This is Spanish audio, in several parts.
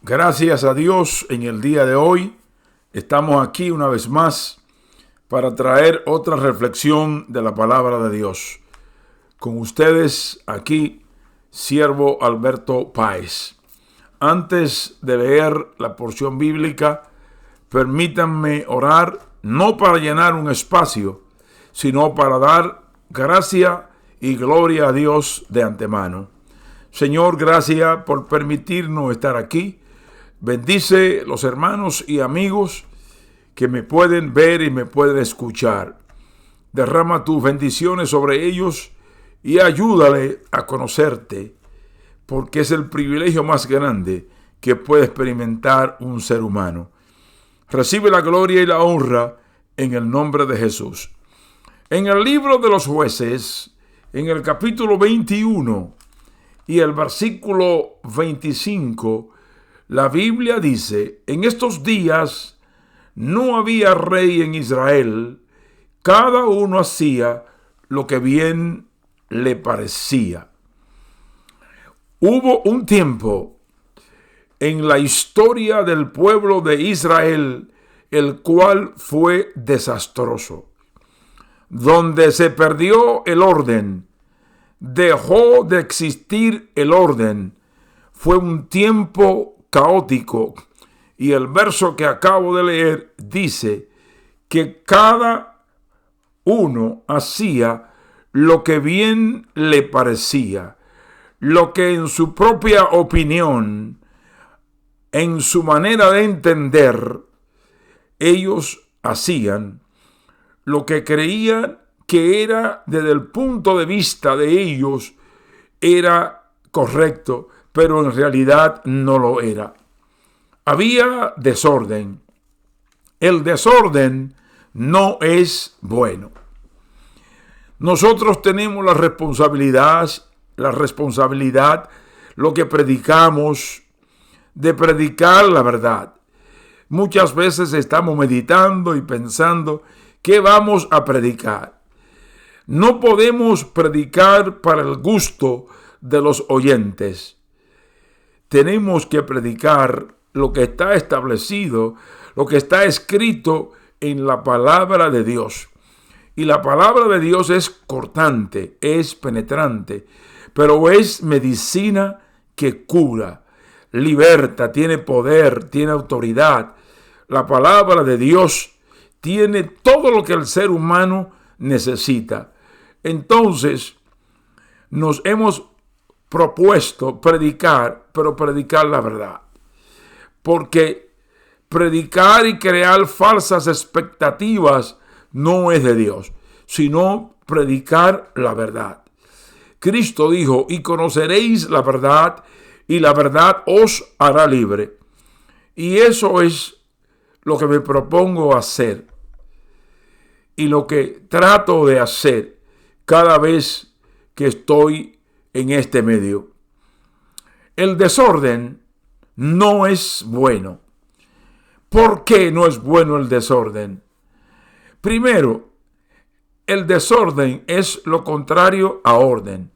Gracias a Dios, en el día de hoy estamos aquí una vez más para traer otra reflexión de la palabra de Dios. Con ustedes aquí, siervo Alberto Páez. Antes de leer la porción bíblica, permítanme orar, no para llenar un espacio, sino para dar gracia y gloria a Dios de antemano. Señor, gracias por permitirnos estar aquí. Bendice los hermanos y amigos que me pueden ver y me pueden escuchar. Derrama tus bendiciones sobre ellos y ayúdale a conocerte, porque es el privilegio más grande que puede experimentar un ser humano. Recibe la gloria y la honra en el nombre de Jesús. En el libro de los Jueces, en el capítulo 21 y el versículo 25, la Biblia dice: en estos días no había rey en Israel, cada uno hacía lo que bien le parecía. Hubo un tiempo en la historia del pueblo de Israel, el cual fue desastroso, donde se perdió el orden, dejó de existir el orden. Fue un tiempo caótico, y el verso que acabo de leer dice que cada uno hacía lo que bien le parecía, lo que en su propia opinión, en su manera de entender, ellos hacían lo que creían que era, desde el punto de vista de ellos, era correcto, pero en realidad no lo era. Había desorden. El desorden no es bueno. Nosotros tenemos la responsabilidad, lo que predicamos, de predicar la verdad. Muchas veces estamos meditando y pensando qué vamos a predicar. No podemos predicar para el gusto de los oyentes. Tenemos que predicar lo que está establecido, lo que está escrito en la palabra de Dios. Y la palabra de Dios es cortante, es penetrante, pero es medicina que cura, liberta, tiene poder, tiene autoridad. La palabra de Dios tiene todo lo que el ser humano necesita. Entonces, nos hemos propuesto predicar, pero predicar la verdad. Porque predicar y crear falsas expectativas no es de Dios, sino predicar la verdad. Cristo dijo: y conoceréis la verdad, y la verdad os hará libre. Y eso es lo que me propongo hacer, y lo que trato de hacer cada vez que estoy en este medio. El desorden no es bueno. ¿Por qué no es bueno el desorden? Primero, el desorden es lo contrario a orden.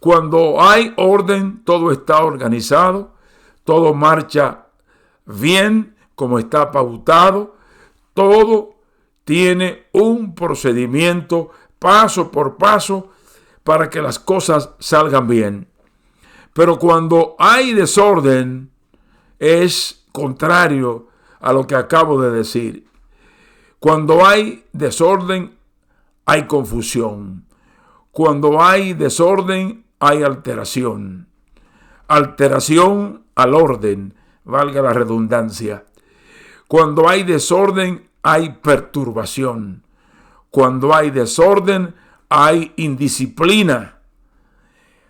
Cuando hay orden, todo está organizado, todo marcha bien, como está pautado, todo tiene un procedimiento paso por paso para que las cosas salgan bien. Pero cuando hay desorden, es contrario a lo que acabo de decir. Cuando hay desorden, hay confusión. Cuando hay desorden, hay alteración. Alteración al orden, valga la redundancia. Cuando hay desorden, hay perturbación. Cuando hay desorden, hay indisciplina.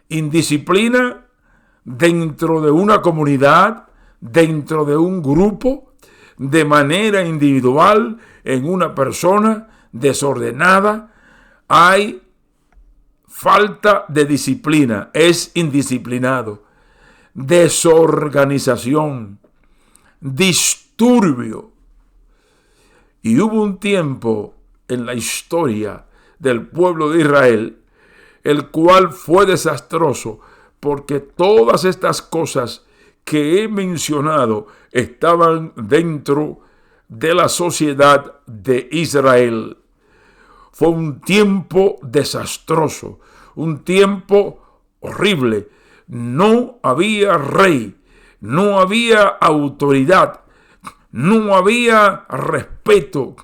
Indisciplina dentro de una comunidad, dentro de un grupo, de manera individual, en una persona desordenada. Hay falta de disciplina, es indisciplinado. Desorganización, disturbio. Y hubo un tiempo en la historia del pueblo de Israel, el cual fue desastroso, porque todas estas cosas que he mencionado estaban dentro de la sociedad de Israel. Fue un tiempo desastroso, un tiempo horrible. No había rey, no había autoridad, no había respeto.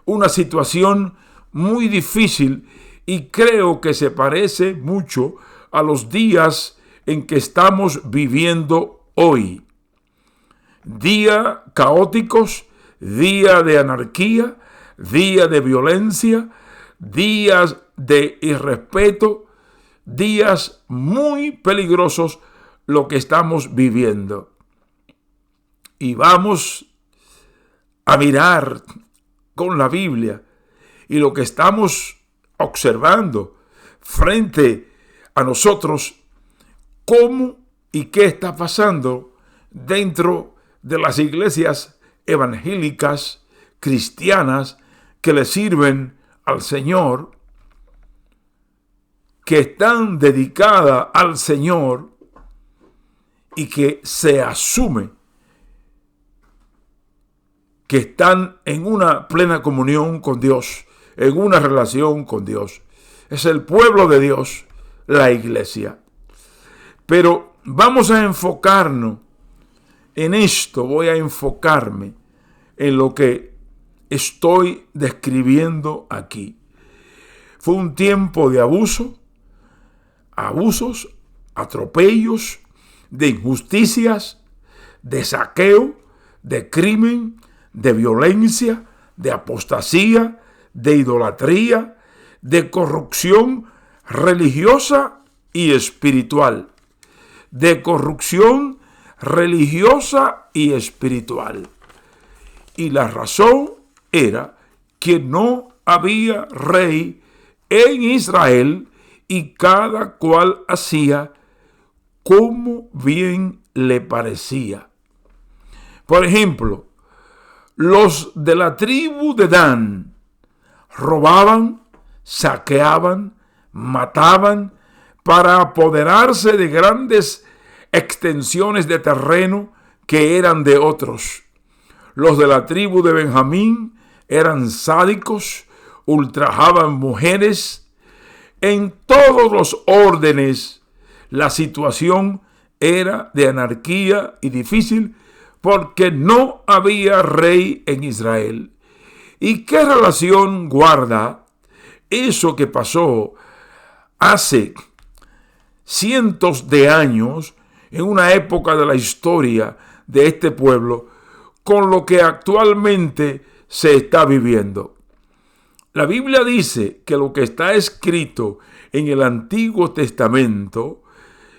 Una situación muy difícil, y creo que se parece mucho a los días en que estamos viviendo hoy. Día caóticos, día de anarquía, día de violencia, días de irrespeto, días muy peligrosos lo que estamos viviendo. Y vamos a mirar con la Biblia y lo que estamos observando frente a nosotros, cómo y qué está pasando dentro de las iglesias evangélicas cristianas que le sirven al Señor, que están dedicadas al Señor y que se asume que están en una plena comunión con Dios, en una relación con Dios. Es el pueblo de Dios, la iglesia. Pero vamos a enfocarnos en esto, voy a enfocarme en lo que estoy describiendo aquí. Fue un tiempo de abusos, atropellos, de injusticias, de saqueo, de crimen, de violencia, de apostasía, de idolatría, de corrupción religiosa y espiritual. De corrupción religiosa y espiritual. Y la razón era que no había rey en Israel y cada cual hacía como bien le parecía. Por ejemplo, los de la tribu de Dan robaban, saqueaban, mataban para apoderarse de grandes extensiones de terreno que eran de otros. Los de la tribu de Benjamín eran sádicos, ultrajaban mujeres. En todos los órdenes, la situación era de anarquía y difícil porque no había rey en Israel. ¿Y qué relación guarda eso que pasó hace cientos de años, en una época de la historia de este pueblo, con lo que actualmente se está viviendo? La Biblia dice que lo que está escrito en el Antiguo Testamento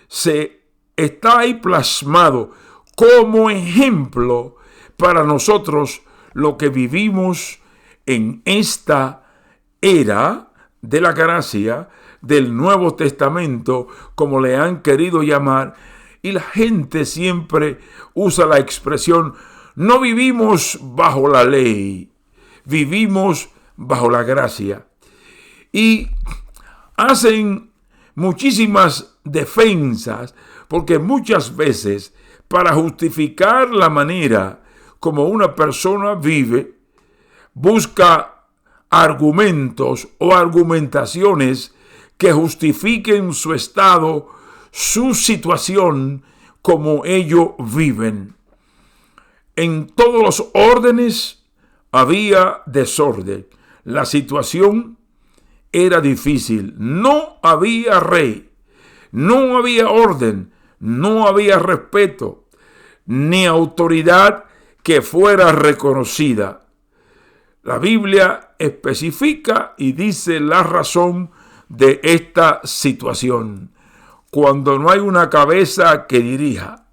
se está ahí plasmado como ejemplo para nosotros lo que vivimos en esta era de la gracia del Nuevo Testamento, como le han querido llamar, y la gente siempre usa la expresión: no vivimos bajo la ley, vivimos bajo la gracia. Y hacen muchísimas defensas, porque muchas veces, para justificar la manera como una persona vive, busca argumentos o argumentaciones que justifiquen su estado, su situación, como ellos viven. En todos los órdenes había desorden. La situación era difícil. No había rey, no había orden, no había respeto, ni autoridad que fuera reconocida. La Biblia especifica y dice la razón de esta situación. Cuando no hay una cabeza que dirija,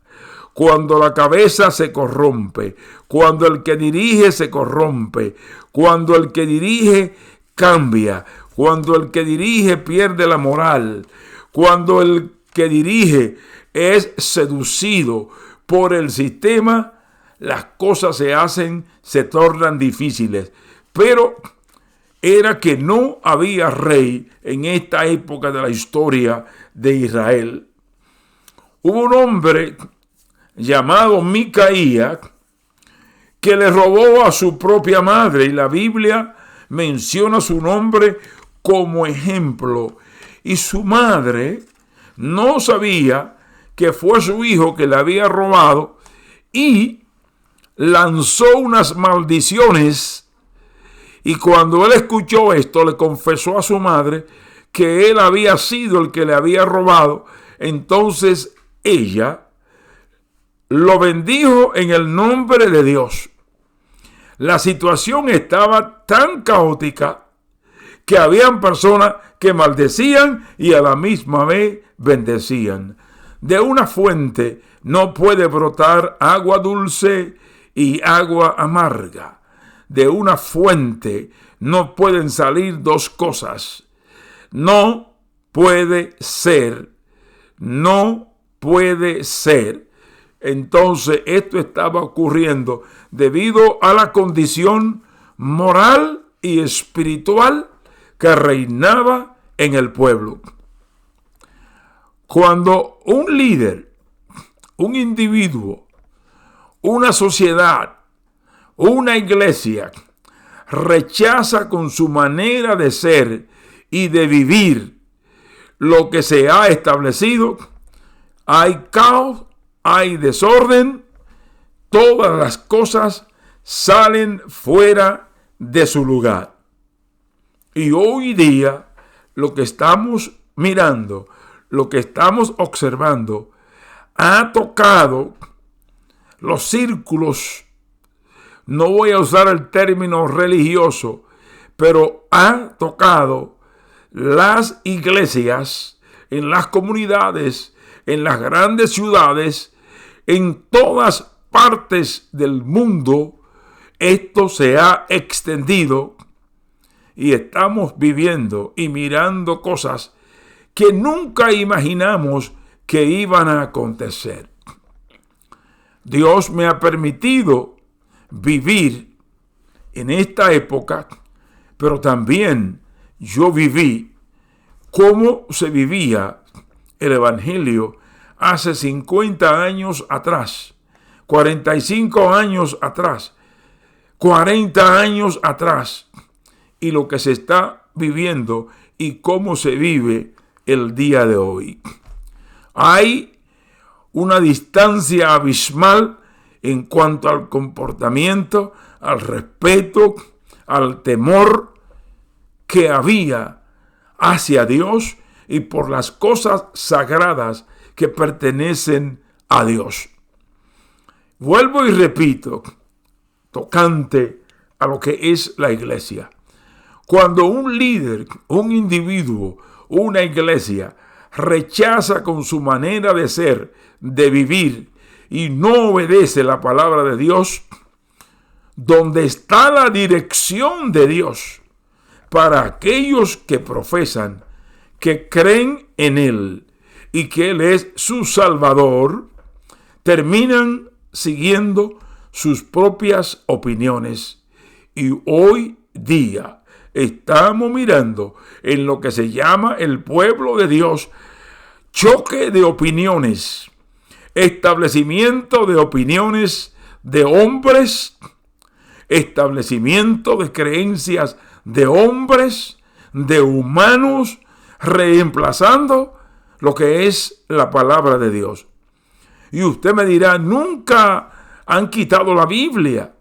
cuando la cabeza se corrompe, cuando el que dirige se corrompe, cuando el que dirige cambia, cuando el que dirige pierde la moral, cuando el que dirige es seducido por el sistema, las cosas se tornan difíciles. Pero era que no había rey en esta época de la historia de Israel. Hubo un hombre llamado Micaía, que le robó a su propia madre, y la Biblia menciona su nombre como ejemplo. Y su madre no sabía que fue su hijo que le había robado y lanzó unas maldiciones. Y cuando él escuchó esto, le confesó a su madre que él había sido el que le había robado. Entonces ella lo bendijo en el nombre de Dios. La situación estaba tan caótica que habían personas que maldecían y a la misma vez bendecían. De una fuente no puede brotar agua dulce y agua amarga. De una fuente no pueden salir dos cosas. No puede ser. No puede ser. Entonces esto estaba ocurriendo debido a la condición moral y espiritual que reinaba en el pueblo. Cuando un líder, un individuo, una sociedad, una iglesia rechaza con su manera de ser y de vivir lo que se ha establecido, hay caos, hay desorden, todas las cosas salen fuera de su lugar. Y hoy día lo que estamos mirando, lo que estamos observando, ha tocado los círculos, no voy a usar el término religioso, pero ha tocado las iglesias en las comunidades, en las grandes ciudades, en todas partes del mundo. Esto se ha extendido y estamos viviendo y mirando cosas que nunca imaginamos que iban a acontecer. Dios me ha permitido vivir en esta época, pero también yo viví cómo se vivía el evangelio hace 50 años atrás, 45 años atrás, 40 años atrás, y lo que se está viviendo y cómo se vive el día de hoy. Hay una distancia abismal en cuanto al comportamiento, al respeto, al temor que había hacia Dios y por las cosas sagradas que pertenecen a Dios. Vuelvo y repito, tocante a lo que es la iglesia. Cuando un líder, un individuo, una iglesia rechaza con su manera de ser, de vivir, y no obedece la palabra de Dios, donde está la dirección de Dios para aquellos que profesan, que creen en Él y que Él es su Salvador, terminan siguiendo sus propias opiniones. Y hoy día estamos mirando en lo que se llama el pueblo de Dios, choque de opiniones, establecimiento de opiniones de hombres, establecimiento de creencias de hombres, de humanos, reemplazando lo que es la palabra de Dios. Y usted me dirá, nunca han quitado la Biblia,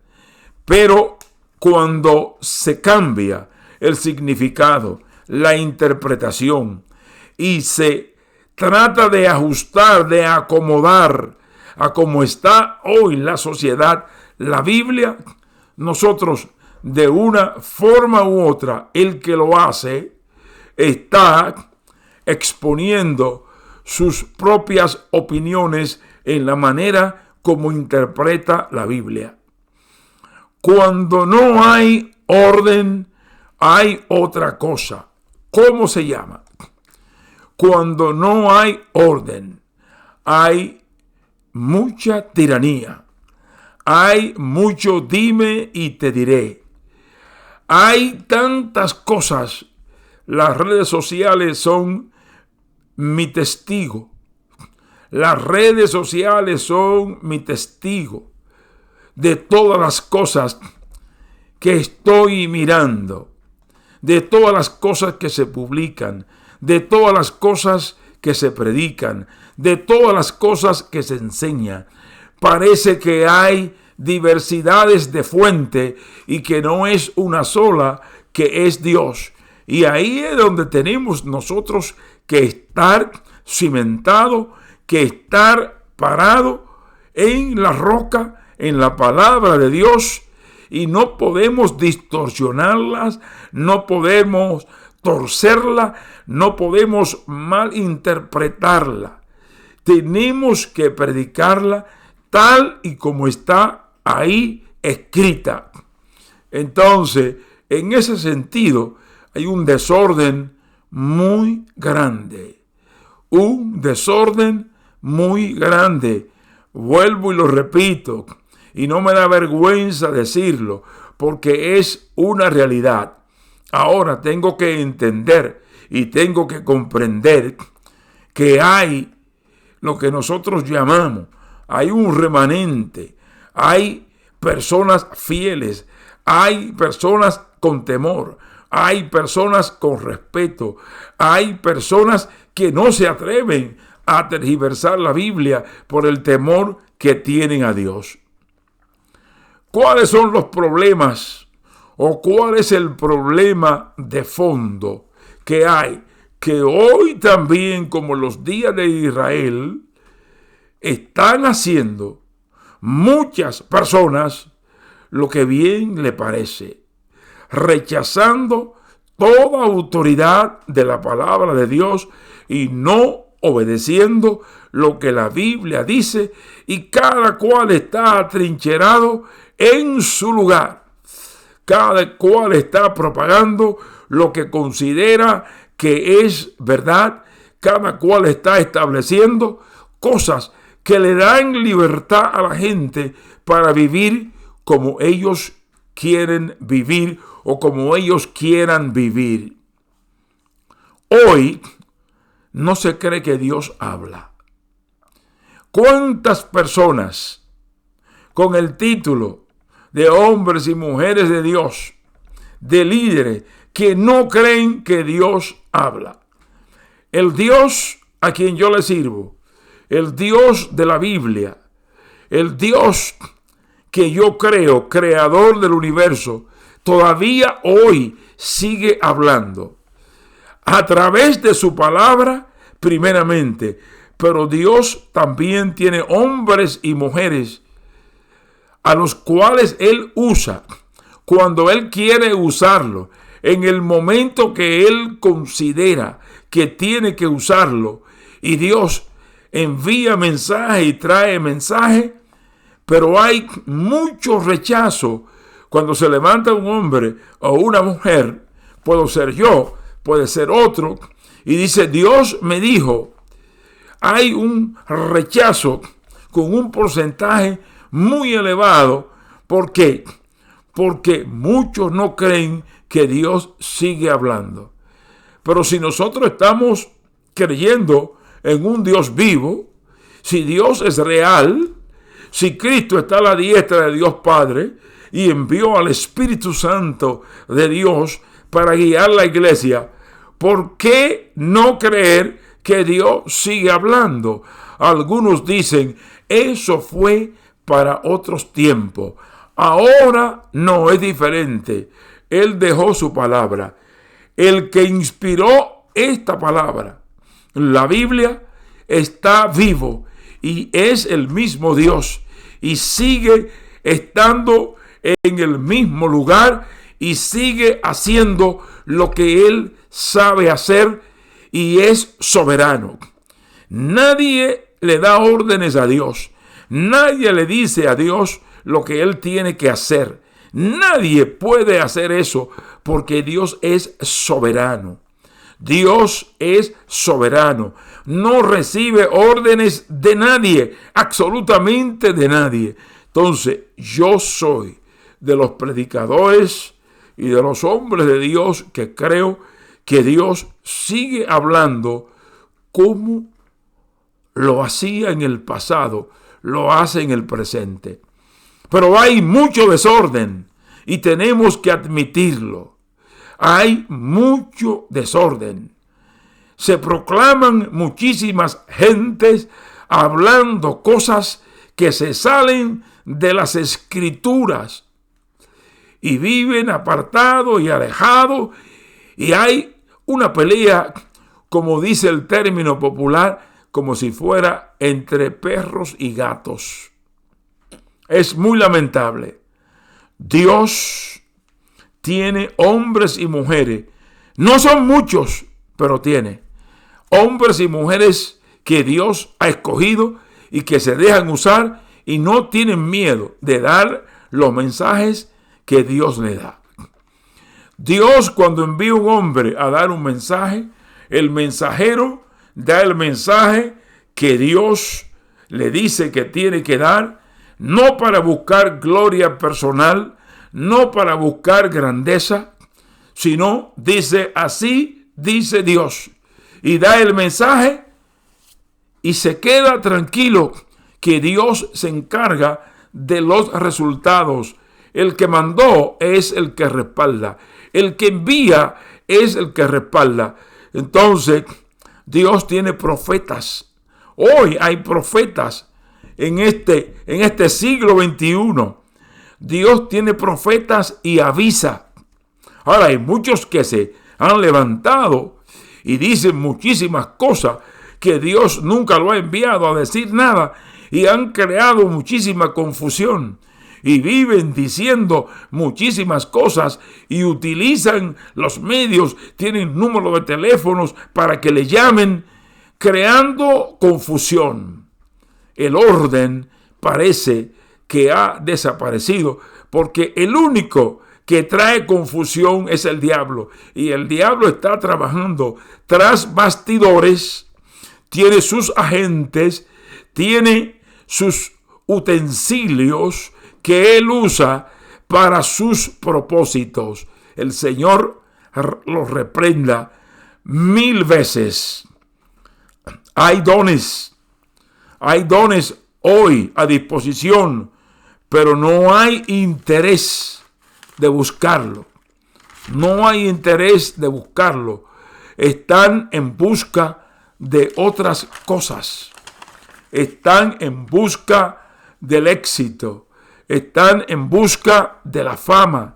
pero cuando se cambia el significado, la interpretación, y se trata de ajustar, de acomodar a cómo está hoy la sociedad, la Biblia, nosotros de una forma u otra, el que lo hace está exponiendo sus propias opiniones en la manera como interpreta la Biblia. Cuando no hay orden, hay otra cosa. ¿Cómo se llama? Cuando no hay orden, hay mucha tiranía. Hay mucho dime y te diré. Hay tantas cosas. Las redes sociales son mi testigo. Las redes sociales son mi testigo de todas las cosas que estoy mirando, de todas las cosas que se publican, de todas las cosas que se predican, de todas las cosas que se enseñan. Parece que hay diversidades de fuente y que no es una sola, que es Dios. Y ahí es donde tenemos nosotros que estar cimentado, que estar parado en la roca, en la palabra de Dios, y no podemos distorsionarlas, no podemos torcerla, no podemos malinterpretarla. Tenemos que predicarla tal y como está ahí escrita. Entonces, en ese sentido, hay un desorden muy grande. Un desorden muy grande. Vuelvo y lo repito, y no me da vergüenza decirlo, porque es una realidad. Ahora tengo que entender y tengo que comprender que hay lo que nosotros llamamos, hay un remanente, hay personas fieles, hay personas con temor, hay personas con respeto, hay personas que no se atreven a tergiversar la Biblia por el temor que tienen a Dios. ¿Cuáles son los problemas o cuál es el problema de fondo que hay? Que hoy también, como los días de Israel, están haciendo muchas personas lo que bien le parece, rechazando toda autoridad de la palabra de Dios y no obedeciendo lo que la Biblia dice, y cada cual está atrincherado en su lugar. Cada cual está propagando lo que considera que es verdad. Cada cual está estableciendo cosas que le dan libertad a la gente para vivir como ellos quieren vivir o como ellos quieran vivir. Hoy no se cree que Dios habla. ¿Cuántas personas con el título de hombres y mujeres de Dios, de líderes, que no creen que Dios habla? El Dios a quien yo le sirvo, el Dios de la Biblia, el Dios que yo creo, creador del universo, todavía hoy sigue hablando a través de su palabra primeramente, pero Dios también tiene hombres y mujeres a los cuales Él usa cuando Él quiere usarlo, en el momento que Él considera que tiene que usarlo, y Dios envía mensaje y trae mensaje, pero hay mucho rechazo cuando se levanta un hombre o una mujer, puedo ser yo, puede ser otro, y dice, Dios me dijo. Hay un rechazo con un porcentaje muy elevado. ¿Por qué? Porque muchos no creen que Dios sigue hablando. Pero si nosotros estamos creyendo en un Dios vivo, si Dios es real, si Cristo está a la diestra de Dios Padre y envió al Espíritu Santo de Dios para guiar la iglesia, ¿por qué no creer que Dios sigue hablando? Algunos dicen, eso fue para otros tiempos. Ahora no, es diferente. Él dejó su palabra. El que inspiró esta palabra, la Biblia, está vivo y es el mismo Dios y sigue estando en el mismo lugar y sigue haciendo lo que Él sabe hacer y es soberano. Nadie le da órdenes a Dios. Nadie le dice a Dios lo que Él tiene que hacer. Nadie puede hacer eso porque Dios es soberano. Dios es soberano. No recibe órdenes de nadie, absolutamente de nadie. Entonces, yo soy de los predicadores y de los hombres de Dios que creo que Dios sigue hablando como lo hacía en el pasado, lo hace en el presente. Pero hay mucho desorden y tenemos que admitirlo. Hay mucho desorden. Se proclaman muchísimas gentes hablando cosas que se salen de las escrituras y viven apartados y alejados, y hay una pelea, como dice el término popular, como si fuera entre perros y gatos. Es muy lamentable. Dios tiene hombres y mujeres, no son muchos, pero tiene hombres y mujeres que Dios ha escogido y que se dejan usar y no tienen miedo de dar los mensajes que Dios le da. Dios, cuando envía un hombre a dar un mensaje, el mensajero da el mensaje que Dios le dice que tiene que dar, no para buscar gloria personal, no para buscar grandeza, sino dice: así dice Dios, y da el mensaje y se queda tranquilo que Dios se encarga de los resultados. El que mandó es el que respalda. El que envía es el que respalda. Entonces, Dios tiene profetas. Hoy hay profetas en este siglo XXI. Dios tiene profetas y avisa. Ahora, hay muchos que se han levantado y dicen muchísimas cosas que Dios nunca lo ha enviado a decir nada, y han creado muchísima confusión. Y viven diciendo muchísimas cosas y utilizan los medios, tienen números de teléfonos para que le llamen, creando confusión. El orden parece que ha desaparecido, porque el único que trae confusión es el diablo. Y el diablo está trabajando tras bastidores, tiene sus agentes, tiene sus utensilios que él usa para sus propósitos. El Señor los reprenda 1000 veces. Hay dones hoy a disposición, pero no hay interés de buscarlo. No hay interés de buscarlo. Están en busca de otras cosas. Están en busca del éxito. Están en busca de la fama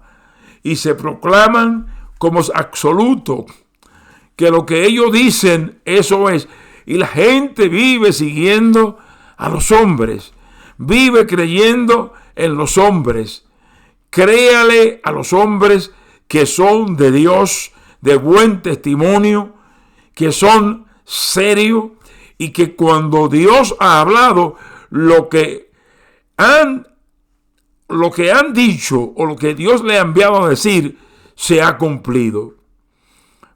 y se proclaman como absoluto, que lo que ellos dicen, eso es. Y la gente vive siguiendo a los hombres, vive creyendo en los hombres. Créale a los hombres que son de Dios, de buen testimonio, que son serios y que cuando Dios ha hablado, lo que han dicho o lo que Dios le ha enviado a decir se ha cumplido.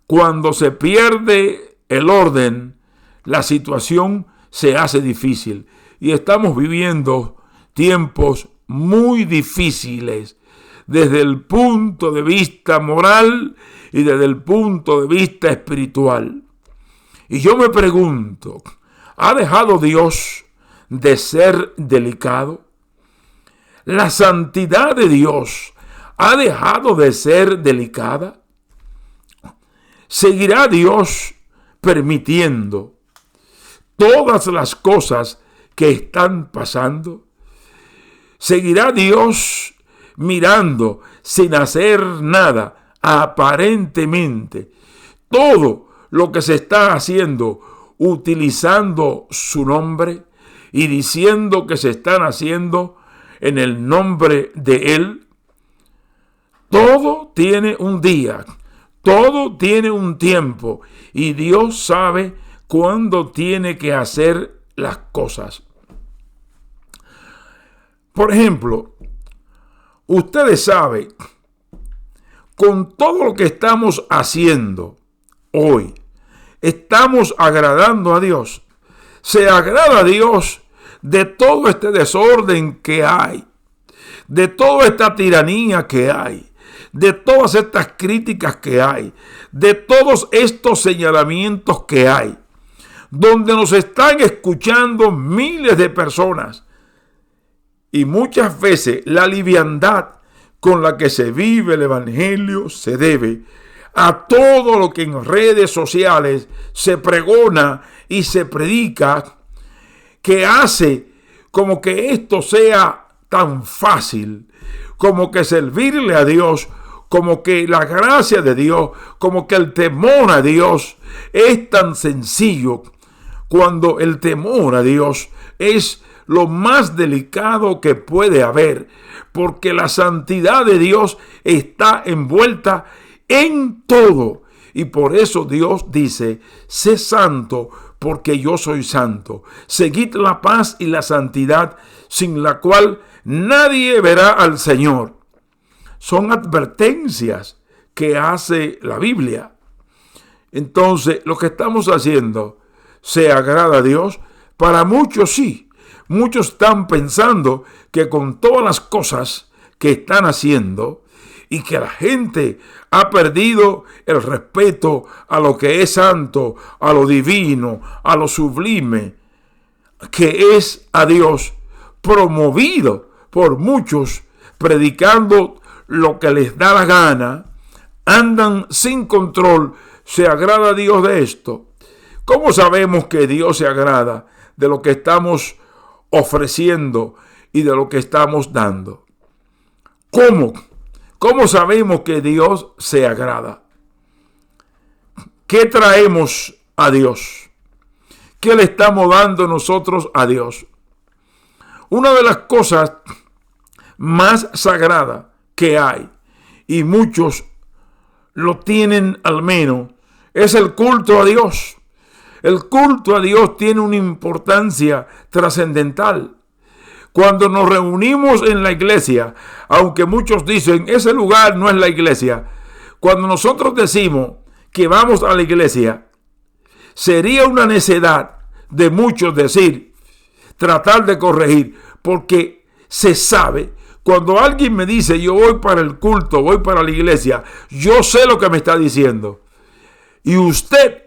Cuando se pierde el orden, la situación se hace difícil. Y estamos viviendo tiempos muy difíciles desde el punto de vista moral y desde el punto de vista espiritual. Y yo me pregunto, ¿ha dejado Dios de ser delicado? ¿La santidad de Dios ha dejado de ser delicada? ¿Seguirá Dios permitiendo todas las cosas que están pasando? ¿Seguirá Dios mirando sin hacer nada aparentemente todo lo que se está haciendo, utilizando su nombre y diciendo que se están haciendo en el nombre de Él? Todo tiene un día, todo tiene un tiempo, y Dios sabe cuándo tiene que hacer las cosas. Por ejemplo, ustedes saben, con todo lo que estamos haciendo hoy, estamos agradando a Dios. Se agrada a Dios de todo este desorden que hay, de toda esta tiranía que hay, de todas estas críticas que hay, de todos estos señalamientos que hay. donde nos están escuchando miles de personas. Y muchas veces la liviandad con la que se vive el evangelio se debe a todo lo que en redes sociales se pregona y se predica, que hace como que esto sea tan fácil, como que servirle a Dios, como que la gracia de Dios, como que el temor a Dios es tan sencillo, cuando el temor a Dios es lo más delicado que puede haber, porque la santidad de Dios está envuelta en todo. Y por eso Dios dice: sé santo porque yo soy santo. Seguid la paz y la santidad, sin la cual nadie verá al Señor. Son advertencias que hace la Biblia. Entonces, lo que estamos haciendo, ¿se agrada a Dios? Para muchos sí. Muchos están pensando que con todas las cosas que están haciendo y que la gente ha perdido el respeto a lo que es santo, a lo divino, a lo sublime, que es a Dios, promovido por muchos, predicando lo que les da la gana, andan sin control. ¿Se agrada a Dios de esto? ¿Cómo sabemos que Dios se agrada de lo que estamos ofreciendo y de lo que estamos dando? ¿Cómo sabemos que Dios se agrada? ¿Qué traemos a Dios? ¿Qué le estamos dando nosotros a Dios? Una de las cosas más sagradas que hay, y muchos lo tienen al menos, es el culto a Dios. El culto a Dios tiene una importancia trascendental. Cuando nos reunimos en la iglesia, aunque muchos dicen ese lugar no es la iglesia, cuando nosotros decimos que vamos a la iglesia, sería una necedad de muchos decir, tratar de corregir, porque se sabe. Cuando alguien me dice yo voy para el culto, voy para la iglesia, yo sé lo que me está diciendo. Y usted,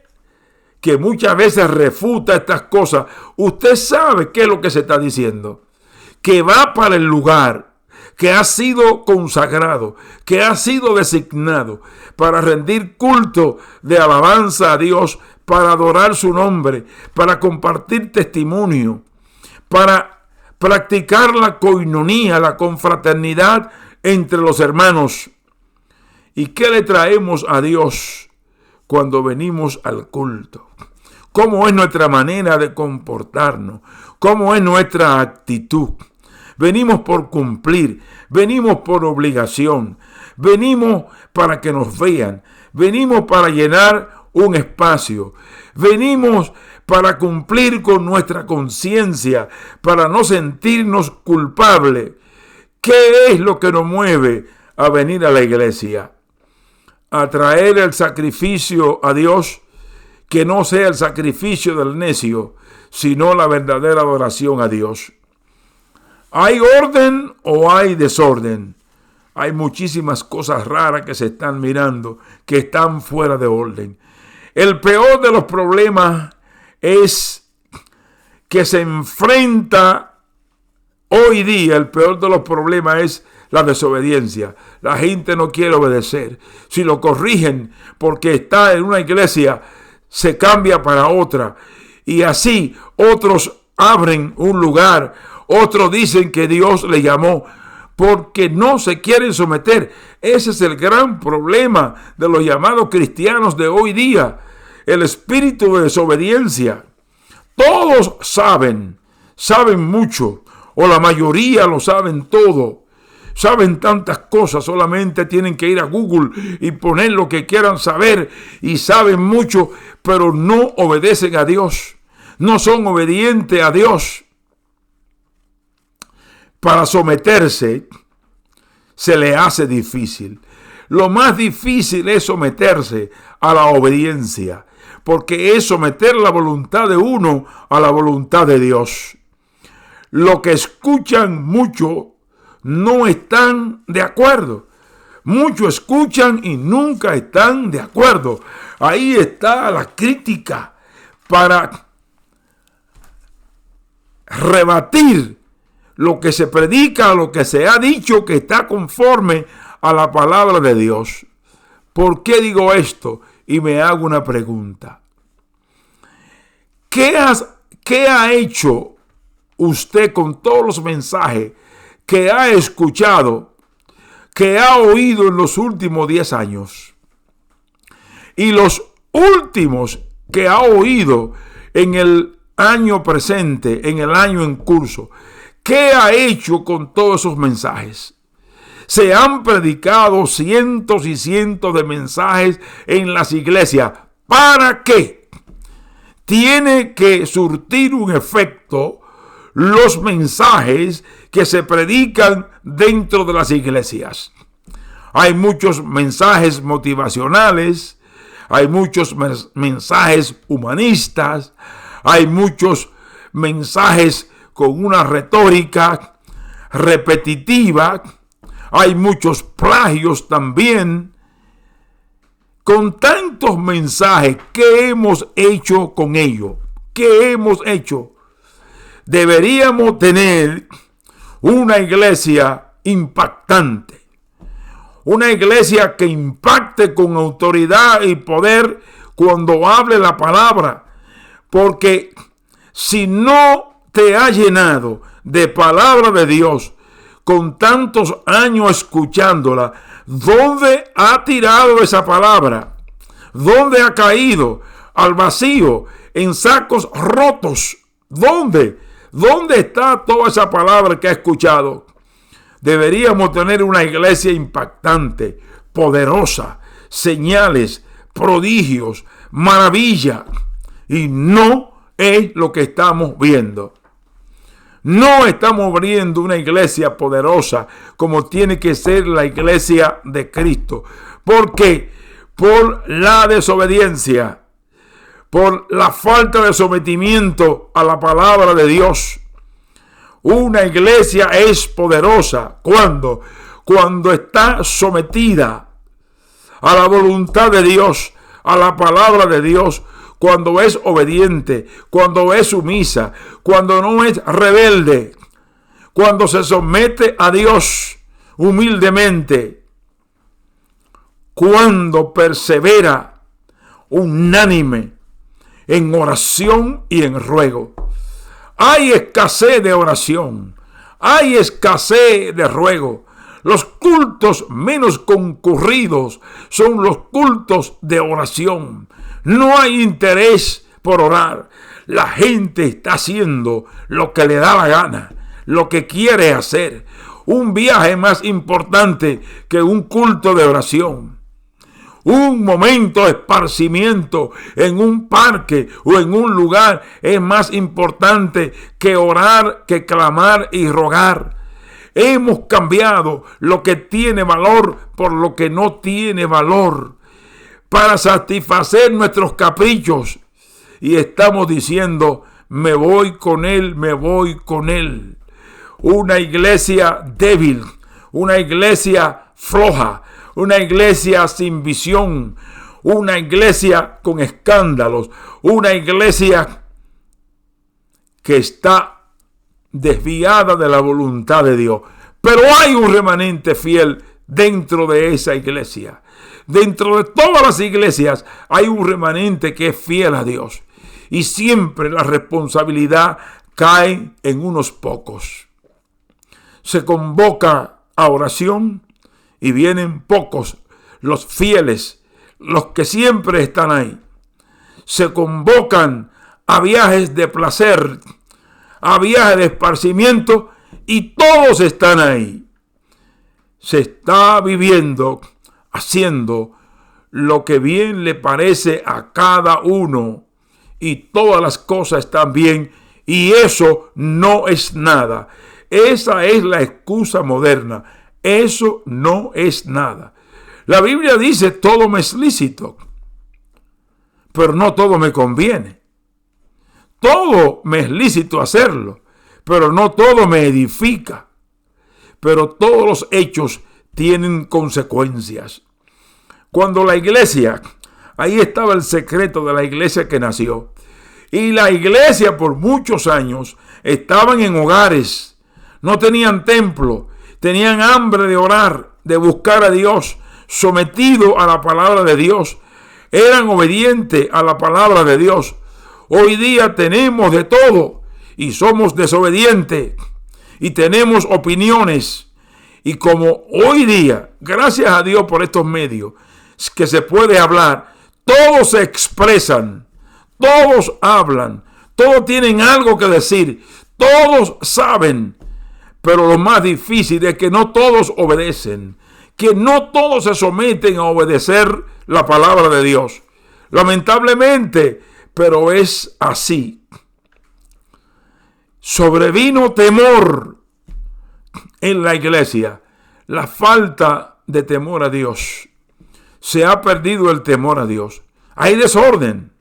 que muchas veces refuta estas cosas, usted sabe qué es lo que se está diciendo. Que va para el lugar que ha sido consagrado, que ha sido designado para rendir culto de alabanza a Dios, para adorar su nombre, para compartir testimonio, para practicar la coinonía, la confraternidad entre los hermanos. ¿Y qué le traemos a Dios cuando venimos al culto? ¿Cómo es nuestra manera de comportarnos? ¿Cómo es nuestra actitud? Venimos por cumplir, venimos por obligación, venimos para que nos vean, venimos para llenar un espacio, venimos para cumplir con nuestra conciencia, para no sentirnos culpables. ¿Qué es lo que nos mueve a venir a la iglesia? A traer el sacrificio a Dios, que no sea el sacrificio del necio, sino la verdadera adoración a Dios. ¿Hay orden o hay desorden? Hay muchísimas cosas raras que se están mirando, que están fuera de orden. El peor de los problemas es que se enfrenta hoy día, el peor de los problemas es la desobediencia. La gente no quiere obedecer. Si lo corrigen porque está en una iglesia, se cambia para otra. Y así otros abren un lugar, otros dicen que Dios le llamó, porque no se quieren someter. Ese es el gran problema de los llamados cristianos de hoy día. El espíritu de desobediencia. Todos saben mucho, o la mayoría lo saben todo. Saben tantas cosas, solamente tienen que ir a Google y poner lo que quieran saber, y saben mucho, pero no obedecen a Dios. No son obedientes a Dios. Para someterse se le hace difícil. Lo más difícil es someterse a la obediencia, porque es someter la voluntad de uno a la voluntad de Dios. Lo que escuchan mucho no están de acuerdo. Muchos escuchan y nunca están de acuerdo. Ahí está la crítica para rebatir lo que se predica, lo que se ha dicho que está conforme a la palabra de Dios. ¿Por qué digo esto? Y me hago una pregunta. ¿Qué ha hecho usted con todos los mensajes que ha escuchado, que ha oído en los últimos 10 años? Y los últimos que ha oído en el año presente, en el año en curso. ¿Qué ha hecho con todos esos mensajes? Se han predicado cientos y cientos de mensajes en las iglesias. ¿Para qué? Tiene que surtir un efecto los mensajes que se predican dentro de las iglesias. Hay muchos mensajes motivacionales, hay muchos mensajes humanistas, hay muchos mensajes con una retórica repetitiva, hay muchos plagios también. Con tantos mensajes, ¿qué hemos hecho con ello? ¿Qué hemos hecho? Deberíamos tener una iglesia impactante. Una iglesia que impacte con autoridad y poder cuando hable la palabra. Porque si no te ha llenado de palabra de Dios, con tantos años escuchándola, ¿dónde ha tirado esa palabra? ¿Dónde ha caído? Al vacío, en sacos rotos. ¿Dónde? ¿Dónde está toda esa palabra que ha escuchado? Deberíamos tener una iglesia impactante, poderosa, señales, prodigios, maravilla. Y no es lo que estamos viendo. No estamos viendo una iglesia poderosa como tiene que ser la iglesia de Cristo. ¿Por qué? Por la desobediencia, por la falta de sometimiento a la palabra de Dios. Una iglesia es poderosa cuando está sometida a la voluntad de Dios, a la palabra de Dios, cuando es obediente, cuando es sumisa, cuando no es rebelde, cuando se somete a Dios humildemente, cuando persevera unánime en oración y en ruego. Hay escasez de oración, hay escasez de ruego. Los cultos menos concurridos son los cultos de oración. No hay interés por orar. La gente está haciendo lo que le da la gana, lo que quiere hacer. Un viaje más importante que un culto de oración. Un momento de esparcimiento en un parque o en un lugar es más importante que orar, que clamar y rogar. Hemos cambiado lo que tiene valor por lo que no tiene valor para satisfacer nuestros caprichos. Y estamos diciendo, me voy con él, me voy con él. Una iglesia débil, una iglesia floja, una iglesia sin visión, una iglesia con escándalos, una iglesia que está desviada de la voluntad de Dios. Pero hay un remanente fiel dentro de esa iglesia. Dentro de todas las iglesias hay un remanente que es fiel a Dios. Y siempre la responsabilidad cae en unos pocos. Se convoca a oración y vienen pocos, los fieles, los que siempre están ahí. Se convocan a viajes de placer, a viajes de esparcimiento y todos están ahí. Se está viviendo, haciendo lo que bien le parece a cada uno y todas las cosas están bien y eso no es nada. Esa es la excusa moderna. Eso no es nada. La Biblia dice todo me es lícito, pero no todo me conviene. Todo me es lícito hacerlo, pero no todo me edifica. Pero todos los hechos tienen consecuencias. Cuando la iglesia, ahí estaba el secreto de la iglesia que nació. Y la iglesia por muchos años estaban en hogares, no tenían templo, tenían hambre de orar, de buscar a Dios, sometido a la palabra de Dios, eran obedientes a la palabra de Dios. Hoy día tenemos de todo y somos desobedientes y tenemos opiniones. Y como hoy día, gracias a Dios por estos medios que se puede hablar, todos se expresan, todos hablan, todos tienen algo que decir, todos saben, pero lo más difícil es que no todos obedecen, que no todos se someten a obedecer la palabra de Dios. Lamentablemente, pero es así. Sobrevino temor en la iglesia, la falta de temor a Dios. Se ha perdido el temor a Dios. Hay desorden.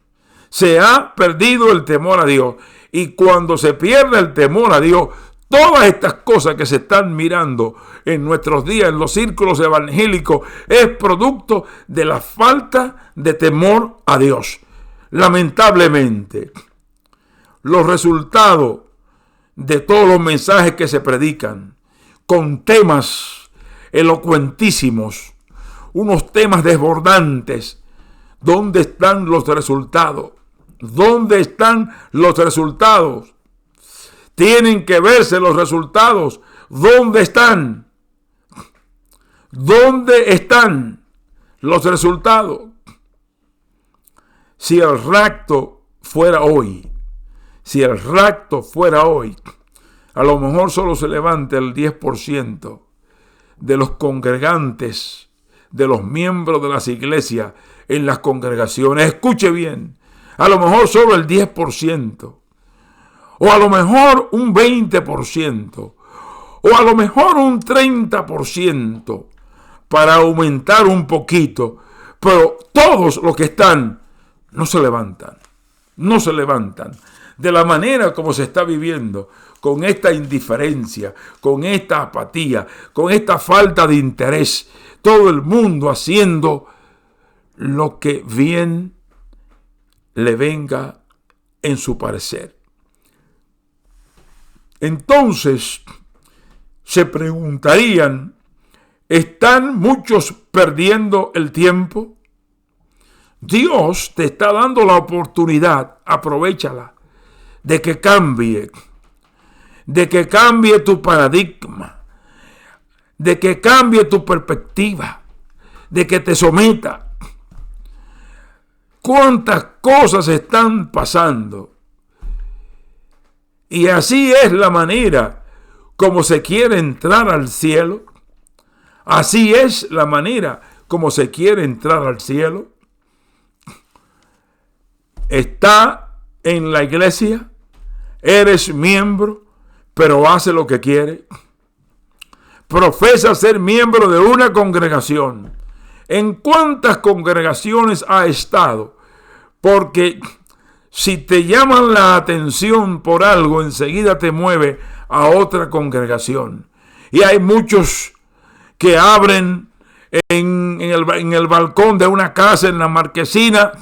Se ha perdido el temor a Dios. Y cuando se pierde el temor a Dios, todas estas cosas que se están mirando en nuestros días en los círculos evangélicos es producto de la falta de temor a Dios. Lamentablemente, los resultados de todos los mensajes que se predican con temas elocuentísimos, unos temas desbordantes, ¿dónde están los resultados? ¿Dónde están los resultados? Tienen que verse los resultados. ¿Dónde están? ¿Dónde están los resultados? Si el rapto fuera hoy, a lo mejor solo se levanta el 10% de los congregantes, de los miembros de las iglesias en las congregaciones. Escuche bien, a lo mejor solo el 10%, o a lo mejor un 20%, o a lo mejor un 30%, para aumentar un poquito, pero todos los que están no se levantan de la manera como se está viviendo, con esta indiferencia, con esta apatía, con esta falta de interés, todo el mundo haciendo lo que bien le venga en su parecer. Entonces se preguntarían, ¿están muchos perdiendo el tiempo? Dios te está dando la oportunidad, aprovéchala, de que cambie tu paradigma, de que cambie tu perspectiva, de que te someta. ¿Cuántas cosas están pasando? Y así es la manera como se quiere entrar al cielo. Así es la manera como se quiere entrar al cielo. Está en la iglesia, eres miembro, pero hace lo que quiere. Profesa ser miembro de una congregación. ¿En cuántas congregaciones ha estado? Porque si te llaman la atención por algo, enseguida te mueve a otra congregación. Y hay muchos que abren en el balcón de una casa, en la marquesina,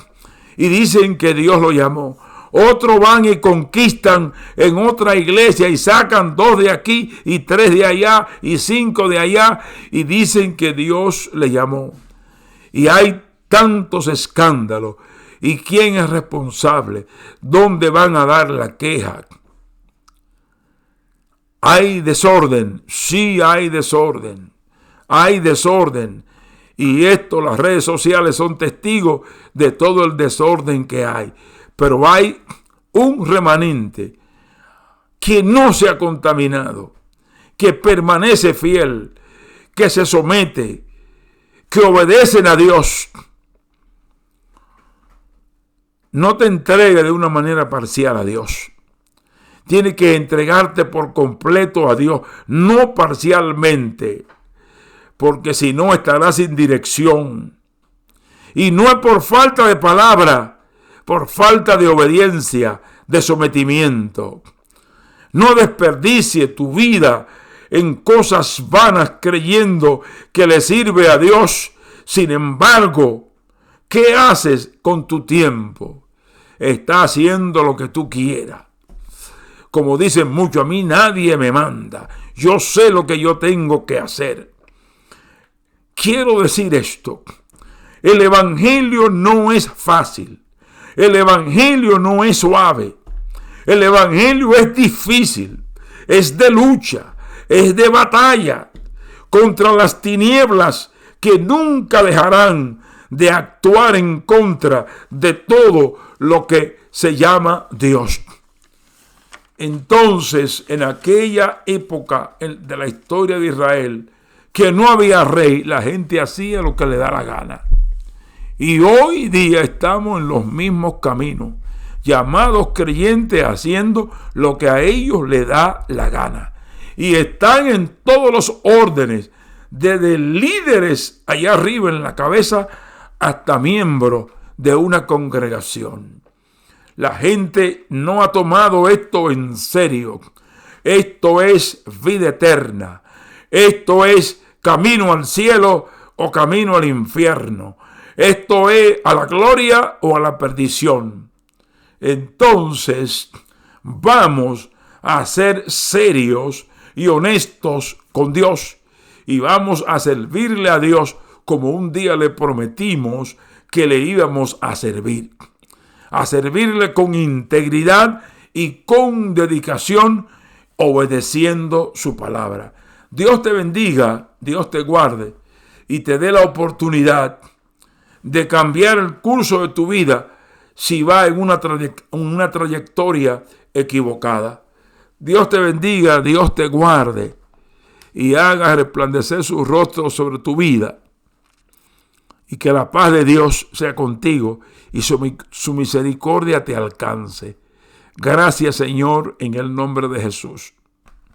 y dicen que Dios lo llamó. Otros van y conquistan en otra iglesia y sacan 2 de aquí y 3 de allá y 5 de allá y dicen que Dios le llamó. Y hay tantos escándalos. ¿Y quién es responsable? ¿Dónde van a dar la queja? Hay desorden. Sí, hay desorden. Hay desorden. Y esto, las redes sociales son testigos de todo el desorden que hay. Pero hay un remanente que no se ha contaminado, que permanece fiel, que se somete, que obedecen a Dios. No te entregues de una manera parcial a Dios. Tienes que entregarte por completo a Dios, no parcialmente, porque si no estarás sin dirección. Y no es por falta de palabra, por falta de obediencia, de sometimiento. No desperdicie tu vida en cosas vanas creyendo que le sirve a Dios. Sin embargo, ¿qué haces con tu tiempo? está haciendo lo que tú quieras. Como dicen mucho, a mí nadie me manda. Yo sé lo que yo tengo que hacer. Quiero decir esto. El evangelio no es fácil. El evangelio no es suave. El evangelio es difícil. Es de lucha. Es de batalla contra las tinieblas que nunca dejarán de actuar en contra de todo lo que se llama Dios. Entonces, en aquella época de la historia de Israel, que no había rey, la gente hacía lo que le da la gana. Y hoy día estamos en los mismos caminos, llamados creyentes haciendo lo que a ellos les da la gana. Y están en todos los órdenes, desde líderes allá arriba en la cabeza hasta miembros de una congregación. La gente no ha tomado esto en serio. Esto es vida eterna. Esto es camino al cielo o camino al infierno. Esto es a la gloria o a la perdición. Entonces, vamos a ser serios y honestos con Dios y vamos a servirle a Dios como un día le prometimos que le íbamos a servir. A servirle con integridad y con dedicación, obedeciendo su palabra. Dios te bendiga, Dios te guarde y te dé la oportunidad de cambiar el curso de tu vida si va en una trayectoria equivocada. Dios te bendiga, Dios te guarde y haga resplandecer su rostro sobre tu vida. Y que la paz de Dios sea contigo y su misericordia te alcance. Gracias, Señor, en el nombre de Jesús.